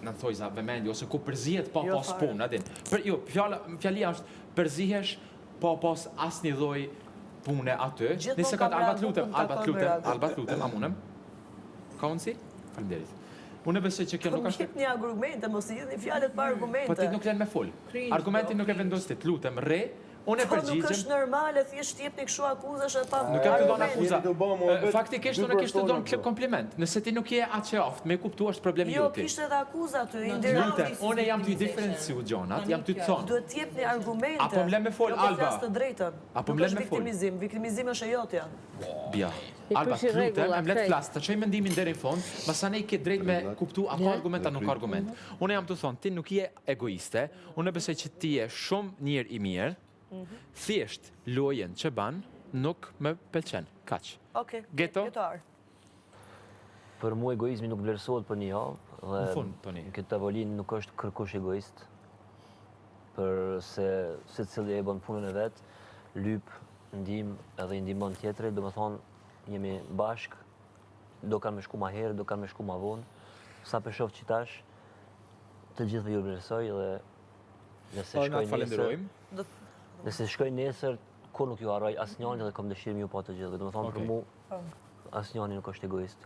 në thojza vëmendje ose ku përzihet pa pas punë, a din. Jo, fjalia është përzihesh pa pas asnjë lloj pune aty. Një sekond, Alba lutem, a mundem? Ka mundsi? Faleminderit. Unë besoj që kjo nuk është një argumente, mos i jeni fjalët pa argumente. Po ti nuk lën me fol. Argumentin nuk e vendos ti, lutem, rre. Unë e përgjigjem. Nuk është normale, thjesht jepni kështu akuzash edhe pa. Nuk kam të dhënë akuza. Faktikisht unë kishte dhënë kompliment. Nëse ti nuk je atë qaftë, me kuptu është problemi jo, juti. Jo, kishte edhe akuza aty. Lutem, unë jam ty diferenciu gjonat, jam ty të thonë. Duhet të jepni argumente. Apo më lë me fol Alba. Të drejtën. Apo më lë me fol. Viktimizim është e jotja. Bia. Alba, lutem, më le të flas, të çoj mendimin deri në fond, pastaj ke drejt me kuptu a ka argument a nuk ka argument. Unë jam të thonë, ti nuk je egoiste, unë besoj që ti je shumë njeri i mirë. Thjesht lojen që ban nuk më pëlqen. Kaq. Okej. Geto? Për mua egoizmi nuk vlerësohet për një javë dhe në këtë tavolinë nuk është kërkush egoist. Përse secili e bën punën e vet, lyp, ndihmë edhe i ndihmon tjetrin, domethënë jemi bashk, do kanë më shku më herë, do kanë më shku më vonë. Sa për shoh që tash të gjithëve ju vlerësoj dhe nëse shkoj nesër, kur nuk ju harroj asnjëri dhe kam dëshirë ju pa të gjithë. Domethënë për mua asnjëri nuk është egoist.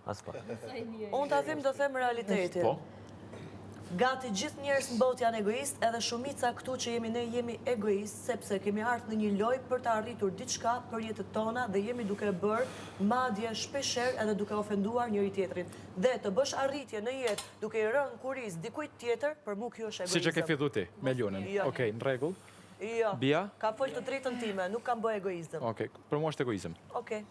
As pa. Unë ta them do them realitetin. Po. Gati gjithë njerëz në botë janë egoist, edhe shumica këtu që ne jemi egoist, sepse kemi ardhur në një lojë për të arritur diçka për jetët tona dhe jemi duke bërë madje shpeshherë edhe duke ofenduar njëri tjetrin. Dhe të bësh arritje në jetë duke i rënë kuriz dikujt tjetër, për mua kjo është egoizëm. Siç e ke filluar ti me Lionën. Okej, në rregull. Jo. Bia? Ka folë të drejtën time, nuk kam bë egoizëm. Okej, për mua është egoizëm. Okej.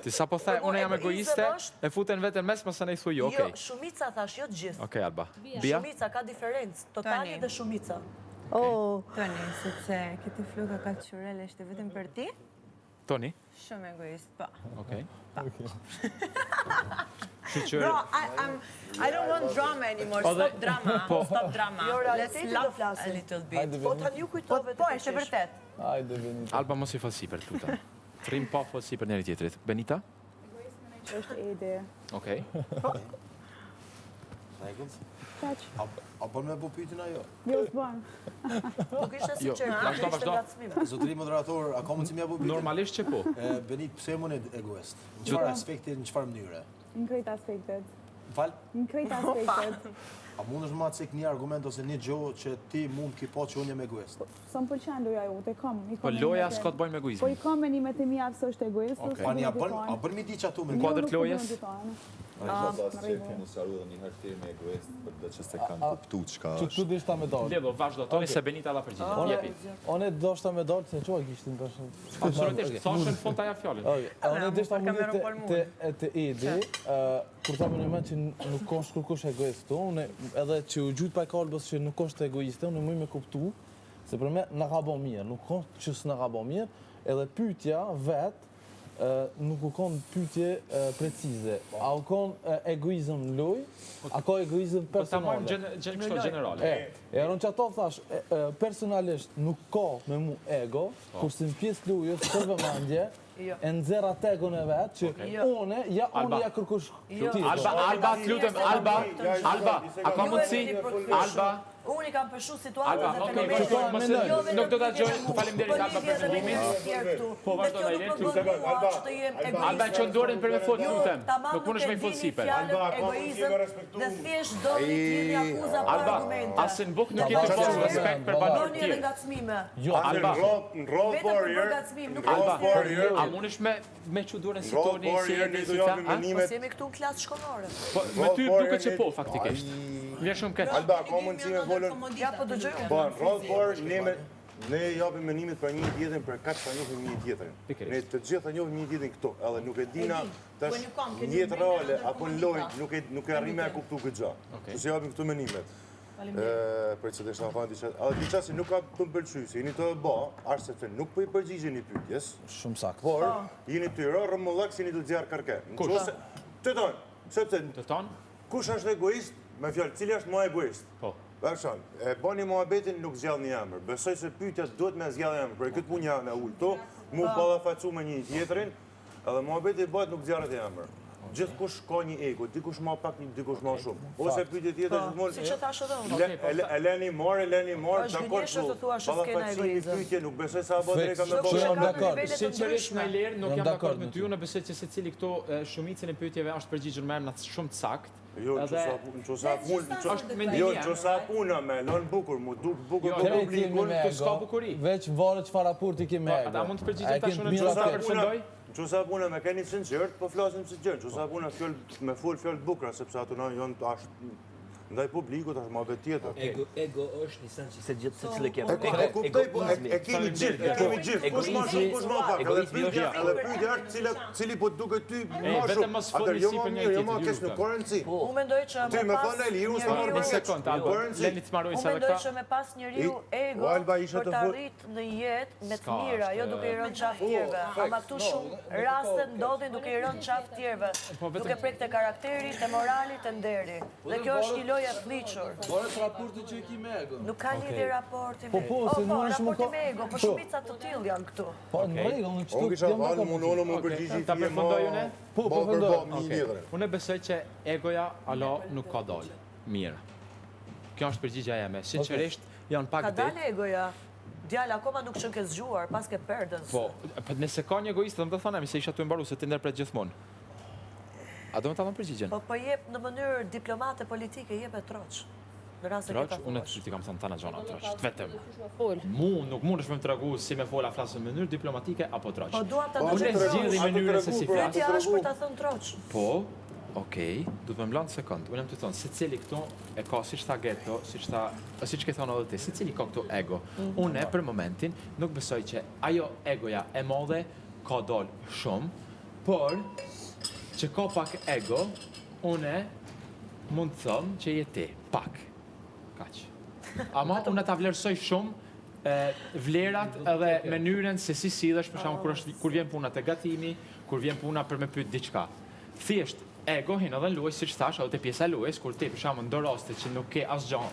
Ti sa po the, unë jam egoiste, e futen veten mes, mos ne thuj, okej. Jo, shumica thash, jo të gjithë. Okej, Alba. Bia? Shumica ka diferencë, totali dhe shumica. Toni, sepse këti fluka ka të qurele, është vetëm për ti? Toni? Shumë egoist, po. Okej. Bro, I don't want drama anymore. Stop drama. Stop drama. Let's laugh a little bit. Po tani ju kujtove të Po, është e vërtet. Alba mos i fal sipër, lutem. Trim pa fol sipër njëri tjetrit. Benita? Egoizmi që është ide. Okej. A bën me bu pyetjen ajo? Jo, s'bën. Nuk ishte sinqert, ishte ngacmim. Zotëri moderator, a ka mundësi më apo pyetje? Normalisht që po. Benit, pse jam unë egoist? Në çfarë aspekti, në çfarë mënyre? Në krejt aspektet. Fal? Në krejt aspektet. A mundesh më të cek një argument ose një gjë që ti mund ki po që unë jam egoist? Sa më pëlqen loja jote, kam. Po loja s'ka të bëjë me egoizmin. Po i kam menimet e mia se është egoist. Pani, a bën mi diç atu me kuadër të lojës? Mos harru edhe një herë ti me egoist për të që se kanë kuptuar çka është. Çu dishta me dorë. Ledo, vazhdo. Toni se Benita la përgjigje. Jepi. Unë doshta me dorë se çuaj kishtin tash. Absolutisht, thashën në fund ajo fjalën. Unë dishta më të ide, kur ta më që nuk ka kërkush egoist këtu, unë edhe që u gjujt pa kalbës që nuk është egoiste, unë më kuptu se për me na ka bën mirë, nuk ka që s'na ka bën mirë, edhe pyetja vet nuk u kon pyetje precize. A u kon egoizëm loj, a ka egoizëm personale? Po ta marrim kështu gjenerale. Unë çato thash, personalisht nuk ka me mu ego, kurse në pjesë lojës të vëmendje, e nxerra tegun e vet që unë ja kërkush ti. Alba, lutem, Alba, a ka mundsi? Alba. Unë i kam përshu situatën dhe fenomenin. Nuk do ta gjoj. Faleminderit Alba për mendimin. Po vazhdo na jeni. Alba që ndorin për me fol, lutem. Nuk punësh me fol sipër. Alba, egoizëm dhe thjesht do të jeni akuza pa argumente. Alba, as në buk nuk e ke pas respekt për banorët tjerë. Bëni ngacmime. Alba, roll warrior. Alba, a mundesh me çudurën si Toni si Po jemi këtu në klasë shkollore. Po me ty duket që po faktikisht. Vjen shumë keq. Alba, ka mundësi me volën. Ja po dëgjoj. Po, roll warrior ne japim mendimet për një tjetrin për kaq sa njohim një tjetrin. Ne të gjitha njohim një tjetrin këtu, edhe nuk e dina tash në jetë reale apo në lojë nuk e arrim me kuptu këtë gjë. Kështu japim këtu mendimet. Për që të shna thani diçka, edhe diçka si nuk ka të më pëlqy, se jeni të ba, arë sepse nuk po i përgjigjeni pyetjes. Shumë saktë. Por, jeni të ra rëmullak se jeni të zjarë karke. Kush? Të tonë, sepse... Të tonë? Kush është egoist, me fjallë, cili është ma egoist? Po. Bërshon, e bani muhabetin nuk zgjallë një emër. Besoj se pyetja duhet me zgjallë emër, për këtë punja në ullë to, mu balafacu me një tjetrin, edhe muhabeti bëhet nuk zjarët e emër. gjithkush ka një ego, dikush ma pak, dikush ma shumë. Ose pyetje tjetër gjithmonë. Si që thashë edhe unë. E leni marë, Është gënjeshtë të thua është s'kena egoizëm. Pyetje, nuk besoj se apo drejka me Nuk bërë. shë ka dakord. nivelet të Sinqerisht me ndryshme. lirë, nuk jam dakord me ty, unë besoj që secili këto shumicën e pyetjeve është përgjigjur me emra shumë të saktë. Jo, në qosa puna me, lënë bukur, mu duk bukur për publikun. Të s'ka bukuri. Veç varet çfarë raporti ke me ego. Ata mund të përgjigjen tash unë çfarë përfundoj? Qosa puna me keni sinqert, po flasim sinqert. Qosa puna me fol fjalë bukura, sepse ato janë ndaj publikut është më vetë tjetër. Ego është një sens që se gjithë secili ke. E kuptoj, po e kemi gjithë, kush më shumë, kush më pak. Edhe pyetja është cili po duket ty më shumë. Atëherë jo më mirë, jo më keq në korrenci. Unë mendoj që Ty me thonë e liru, s'ka marrë Një sekond, Alba, leni të marroj Unë sa mendoj këta. që me pas njeriu ego për të arrit në jetë me të mira, jo duke i rënë qaf tjerve. Ama këtu shumë raste ndodhin duke i rënë qaf tjerve. Duke prek të karakteri, të morali, të nderi. Dhe kjo është një lojë e fliqur. Varet raporti që e ki me ego. Nuk ka lidhje raporti me Po, se nuk është më raporti me ego, por shumica të tillë janë këtu. Po, në rregull, në Unë çdo kisha falë, unë më përgjigji Ta përfundoj unë? Po, përfundoj. Unë besoj që egoja alo nuk ka dalë. Mirë. Kjo është përgjigja jeme. Sinqerisht janë pak Ka ditë. dalë egoja. Djala akoma nuk qënë ke zgjuar, pas ke perdës. Po, nëse ka një egoist, më të thonë, se isha të mbaru, se të ndërpret gjithmonë. A do më të thonë përgjigjen? Po jep në mënyrë diplomate politike, jep e troq. Në rrasë e Troq, këta unë thuash. ti kam thënë tana gjona troq, vetëm. Nuk mund është me më të regu si me fola flasë në mënyrë diplomatike apo troq. Po dua ta Unë e dëgjoj zgjidhi troq. mënyrën se si flas. Pyetja është për ta thënë troq. Po, okej, du të më mblanë sekund. Unë jam të thonë, se cili këto e ka, si që tha Geto, si që ke thonë edhe ti, se cili ka këto ego. Unë për momentin nuk besoj që ajo egoja e madhe ka dalë shumë, por që ka pak ego, unë mund të thëmë që je ti, pak. Kaq. Ama unë ta vlerësoj shumë vlerat edhe mënyrën se si sidhesh, për shembull kur vjen puna te gatimi, kur vjen puna për me pyet diçka. Thjesht ego hin edhe luaj siç thash, edhe te pjesa e lojës kur ti për shembull ndo raste që nuk ke asgjë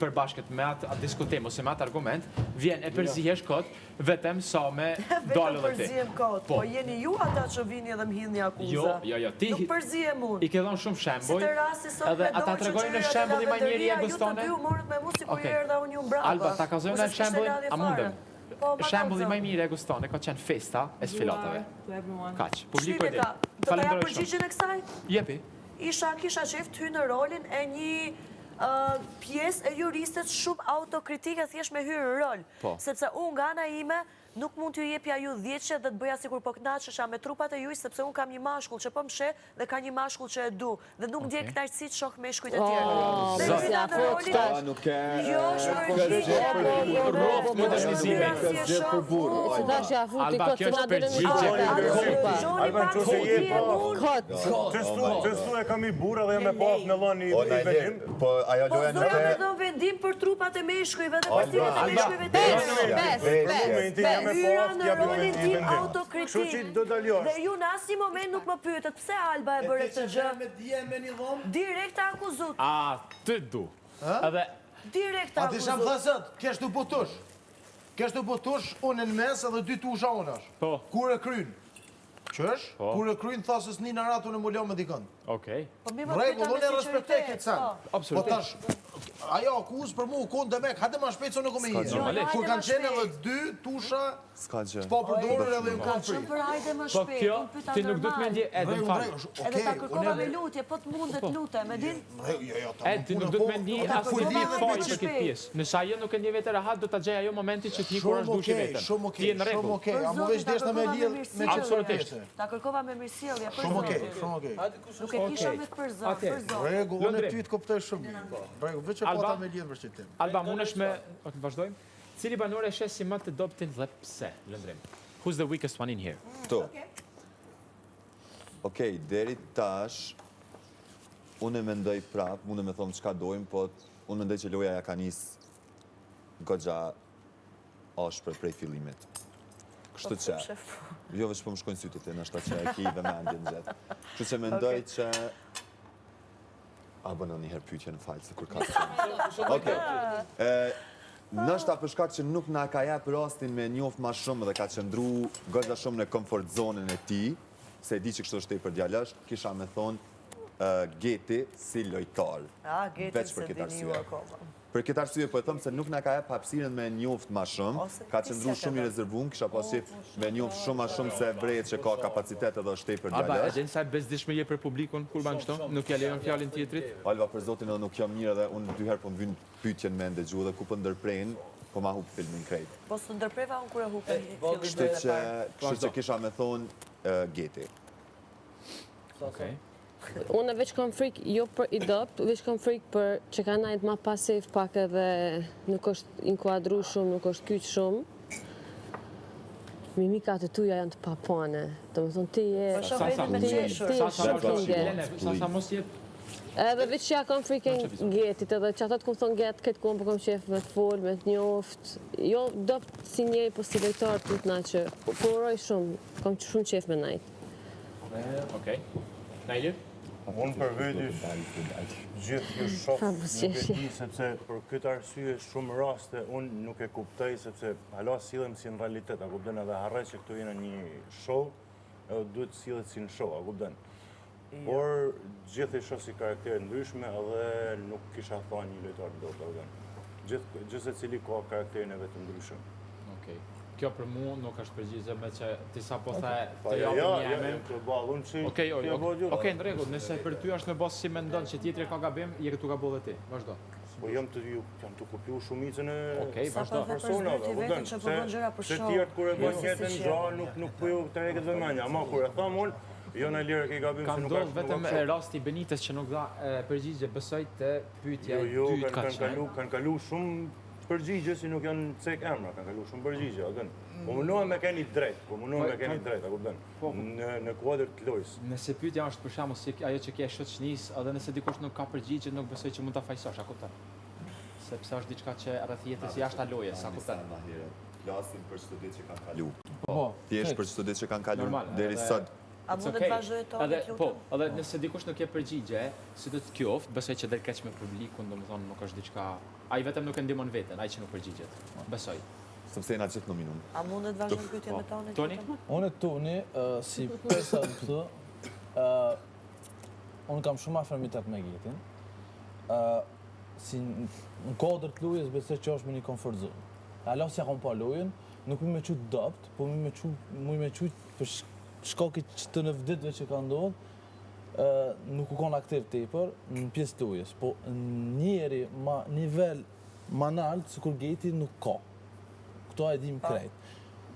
përbashkët me atë diskutim ose me atë argument, vjen e përzihesh kot vetëm sa me dalë edhe ti. Vetëm përzihem kot, po jeni ju ata që vini edhe më hidhni akuza. Jo, ti Nuk përzihem unë. I ke dhënë shumë shembuj. Si të rasti sot edhe me ata dorë tregojnë në që shembull i më njëri ju egos të tonë. dy u morët me mu si kur erdha unë ju mbrapa. Alba, ta ka zënë në shembull, a mundem? Po, Shembulli më i mirë e gustone ka qenë festa e sfilatave. Kaq, publiku e di. Do ta jap përgjigjen e kësaj? Jepi. Kisha qef ty në rolin e një pjesë e juristet shumë autokritike thjesht me hyrë në rol. Sepse unë nga ana ime nuk mund t'ju jepja ju 10 dhe të bëja sikur po kënaqesha me trupat e juj, sepse unë kam një mashkull që po më sheh dhe ka një mashkull që e du. Dhe nuk ndjej kënaqësi të shoh meshkujt e tjerë. Dhe hyna në rolin... Nuk e... Jo, shpërgjigje. Rrofë modernizime. Alba, kjo është përgjigje. Alba, në qëse je qëstu e kam i burë dhe me pas në loni i vendim. Po, ajo Po loja nuk zoja e... me do vendim për trupat e meshkujve dhe përstimet e meshkujve tjerë. Hyra në rolin tim autokritik. Dhe ju në asnjë moment nuk më pyetët pse Alba e bëre këtë gjë. Direkt akuzut. A, të du. Edhe... Direkt A ti sham akuzut. thasët, kesh të butush. Kesh të butush, unë në mes edhe 2 tusha unë është. Po. Kur e kryn. Qësh? Kur e kryn thasës një në ratë unë e mullo me dikën. Okej. Regull, unë e respektoj këtë sen. Po Absolutisht. tash, ajo akuz për mu konë dhe mek, hajde ma shpejt se nuk më i. Kur kanë qenë edhe 2 tusha, Ska gjë. po përdorur edhe në Ka konë qënë fri. për hajde më Po shpejt, kjo, unë pyta ti nuk du të me ndje edhe në falë. Edhe ta kërkova me lutje, po të mundet lute, me din? Ti nuk du të me ndje asë një një fajë për këtë pjesë. Nësa ajo nuk e një vetë rahat, do të gjej ajo momenti që ti kur është dushi vetën. Shumë Ti e në okej, shumë rregull. okej. A mu veç desh në me lidh me Absolutisht. Ta kërkova me mirësjellje, për Shumë okej, zotin. shumë okej. Nuk e kisha me të përzor, për zotin. Regull, unë e ty të koptoj shumë mirë. Regull, veç e pata me lidh për qëtim. Alba, mundesh me... Ok, vazhdojmë. Cili banor e shes si më të dobtin dhe pse, lëndrim? Who's the weakest one in here? Këto. Okej, deri tash, unë e mendoj prap, mund e me thonë çka dojmë, po unë mendoj që loja ja ka nis goxha ashpër prej fillimit. Kështu që, jo veç po më shkojnë sytë të në ashta që e ki dhe mendjen gjetë. Kështu që mendoj që... A bënë një herë pyetje në falë, se kur ka të qenë. Okej. Nështë për shkak që nuk na ka jap rastin me njoft ma shumë dhe ka qëndru goxha shumë në komfort zonën e ti, se e di që kështu është tepër djalash, kisha me thonë Geti si lojtar. Geti Veç se për këtë dini ju arsye. akoma. Për këtë arsye po e them se nuk na ka jep hapësirën me njoft më shumë, ka qëndruar shumë i rezervuar, kisha pas qef me njoft shumë më shumë se vret që ka kapacitet edhe është tepër Alba, e djalash. gjeni sa bezdishmërie për publikun, kur ban kështu? Nuk ja lejon fjalën tjetrit? Alba, për zotin edhe nuk jam mirë edhe unë 2 herë po më vyn pyetjen me ndëgju dhe ku po ndërprejnë, po ma hub filmin krejt. Po së ndërpreva unë kur e hupe Kështu që kisha me thonë Geti. Okej. Unë veç kam frikë, jo për i dopt, veç kam frikë për që ka najtë ma pasiv pak edhe nuk është inkuadru shumë, nuk është kyç shumë. Mimikat e tuja janë të papane. Do më thonë ti je... Sa mos jep... Edhe veç që ja kam frikën Getit, edhe që ato të kom thonë Get, këtë kom po kom qef me të folë, me të njoft. Jo dopt si njeri, po si lejtar të të na që poroj shumë, kom shumë qef me najtë. Okej. Najlir? Unë për vetysh gjithë ju shoh nuk e di sepse për këtë arsye shumë raste unë nuk e kuptoj sepse hala sillen si në realitet, a kupton edhe harrej që këtu jena një show, edhe duhet sillet si në show, a kupton. Por gjithë i shoh si karaktere ndryshme edhe nuk kisha thënë një lojtar dot, a kupton. Gjithë secili ka karakterin e vet të ndryshëm. Okej. Kjo për mu nuk është përgjigje me që ti sa po the të japim një emër. Okej, në rregull, nëse për ty është me bos si mendon që tjetri ka gabim, je këtu gabo dhe ti. Vazhdo. Po jam të kopju shumicën e vazhdo. personave, kupton. Se tjertë kur e bën jetën gjra nuk po ju treket vëmendja, ama kur e tham unë, jo në lirë ke gabim se nuk ka ndodhur vetëm rasti Benites që nuk dha përgjigje, besoj te pyetja e dytë ka qenë. Kanë kalu shumë përgjigje si nuk janë cek emra, kanë kalu shumë përgjigje, a kupton. Po mundohem me keni drejt, a kupton. Në kuadër të lojës. Nëse pyetja është për shembull si ajo që ke shoqënisë, edhe nëse dikush nuk ka përgjigje, nuk besoj që mund ta fajsosh, a kupton. Sepse është diçka që rreth jetës jashtë lojës, a kupton. Flasim për çdo ditë që kanë kalu. Po. Thjesht për çdo ditë që kanë kalu deri sot. A mund të vazhdoj to? Po, edhe nëse dikush nuk e përgjigje, si do të qoftë, besoj që del keq me publikun, domethënë nuk është diçka. Ai vetëm nuk e ndihmon veten, ai që nuk përgjigjet. Besoj. Sepse na gjithë nominun. A mundet të vazhdojmë pyetjen me tonë? Toni? Unë Toni, si person këtu, unë kam shumë afërmitet me Getin. Si në kodër të lojës besoj që është me një komfort zonë. Alo si akon pa lojën, nuk më qut dopt, po më qut për shkakit që të në vditve që ka ndodhë, nuk u kon aktiv tepër në pjesë të lojës, po njeri ma nivel ma naltë së kur Geti nuk ka. Këto e dim krejt.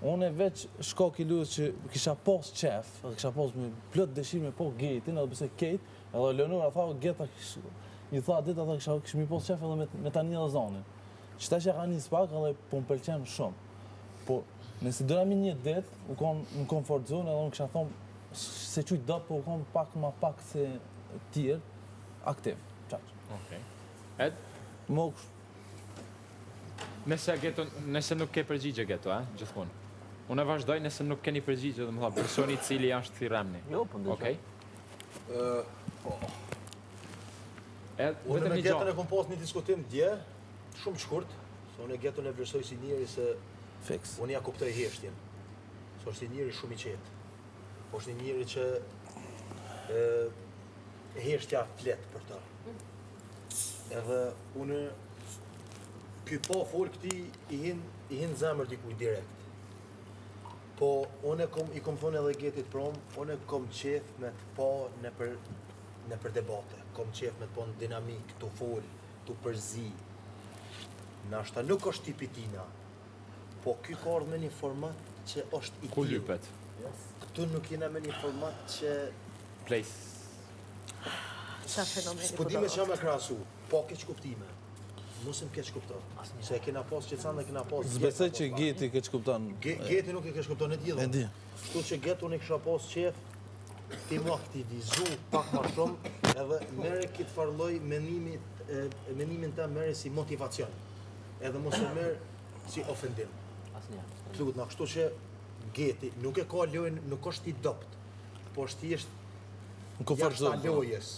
Unë e veç shkak i lojës që kisha pas qef, edhe kisha pas me plot dëshirë me po Getin, edhe pëse Kate, edhe Leonora tha, Geta i tha ditë ata kishmi pas qef edhe me tani edhe zonin. Qëta që ka njës pak edhe po më pëlqen shumë. Po nëse dëra mi një ditë, u konë në komfort zone edhe unë kisha thonë se qujtë dopë, po u konë pak ma pak se tjerë, aktiv. Qaqë. Okej. Ed? Mo Nëse nuk ke përgjigje Geto, gjithmonë. Unë e vazhdoj nëse nuk keni përgjigje, dhe më tha, personi cili është si Remni. Jo, po ndëshë. Okej? Unë me Getën e kom pas një diskutim dje, shumë shkurt, se unë e Getën e vlerësoj si njeri se unë ja kuptoj heshtjen. Se është si njeri shumë i qetë. është një njeri që heshtja flet për ta. Edhe unë ky po fol këti i hin zemër dikuj direkt. Po unë i kom thonë edhe Getit prom, unë kom qef me të pa në për debate, kom qef me të pa në dinamik, të fol, të përzi. Nashta nuk është tipi tina, po ky ka ardhë me një format që është i Ku lypet? Këtu nuk jena me një format që... Place. Qa fenomeni? S'po di me që me krasu, po keq kuptime. Musëm keq kupton. Se kena pas që canë dhe kena pas... Zbesej që Geti keq kupton. Geti nuk e keq kupton, e di dhe. E di. Shtu që Geti unë i kësha pas qef, ti mua këti dizu pak ma shumë, edhe mere kitë farloj menimin ta mere si motivacion. Edhe mos e mere si ofendim. Tlut, na kështu që Geti nuk e ka lojën, nuk është i dopt, po është thjesht jashtë lojës.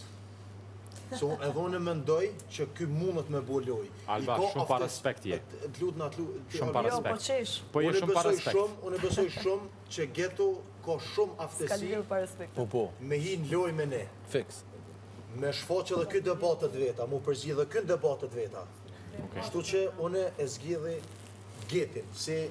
So edhe unë mendoj që ky mundet me bo loj. Alba, shumë pa respekt je. Shumë pa Jo, po respekt. qesh. Po je shumë pa respekt. Unë besoj shumë që Geto ka shumë Ska aftësi lidhur pa respekt. Po, me hi në loj me ne. fix. Me shfaq edhe ky debatet veta, mu përzgjidh edhe ky debatet veta. Kështu që unë e zgjidhi Getin, se